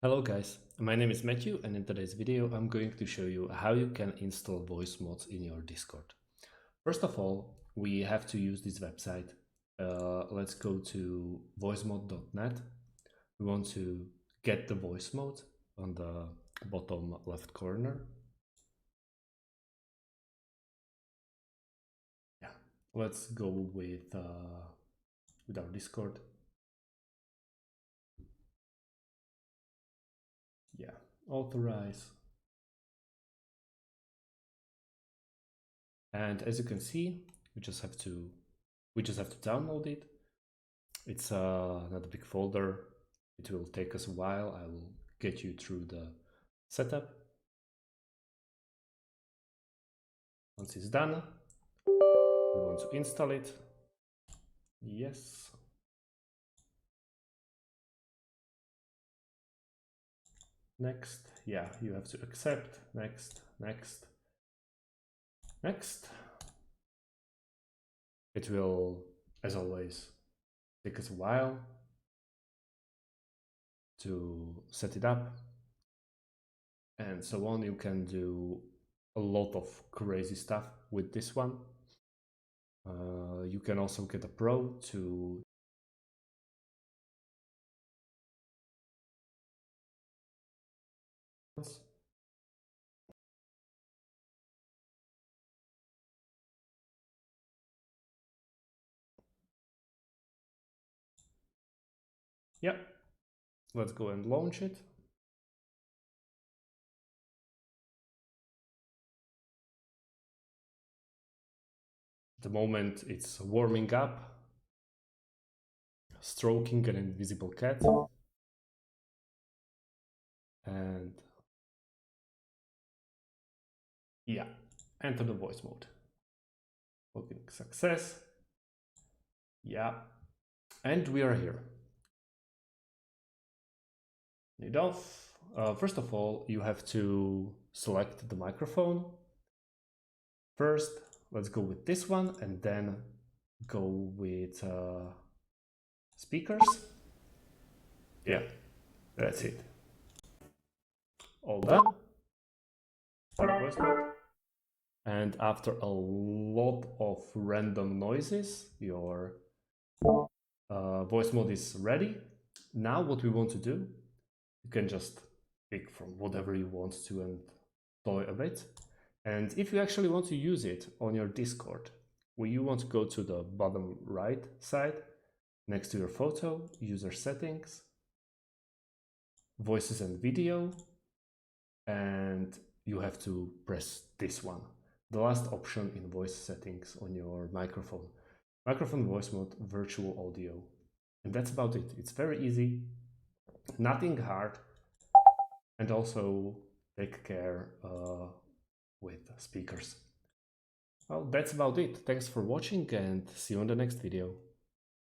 Hello guys, my name is Matthew and in today's video I'm going to show you how you can install Voicemods in your Discord. First of all, we have to use this website. Let's go to voicemod.net. We want to get the voice mode on the bottom left corner. Yeah, let's go with our Discord. Yeah, authorize. And as you can see, we just have to download it. It's not a big folder. It will take us a while. I will get you through the setup. Once it's done, we want to install it. Yes. Next. Yeah, you have to accept. Next, next, next. It will, as always, take us a while to set it up and so on. You can do a lot of crazy stuff with this one. You can also get a pro to yeah, let's go and launch it. At the moment it's warming up, stroking an invisible cat, and yeah, enter the voice mode. Login success. Yeah, and we are here. It off. First of all, you have to select the microphone. First, let's go with this one and then go with speakers. Yeah, that's it. All done. Start voice mode. And after a lot of random noises, your voice mode is ready. Now what we want to do, you can just pick from whatever you want to and toy a bit. And if you actually want to use it on your Discord, you want to go to the bottom right side, next to your photo, user settings, voices and video, and you have to press this one, the last option in voice settings on your microphone. Microphone voice mode, virtual audio. And that's about it. It's very easy, nothing hard, and also take care with speakers. Well, that's about it. Thanks for watching and see you on the next video.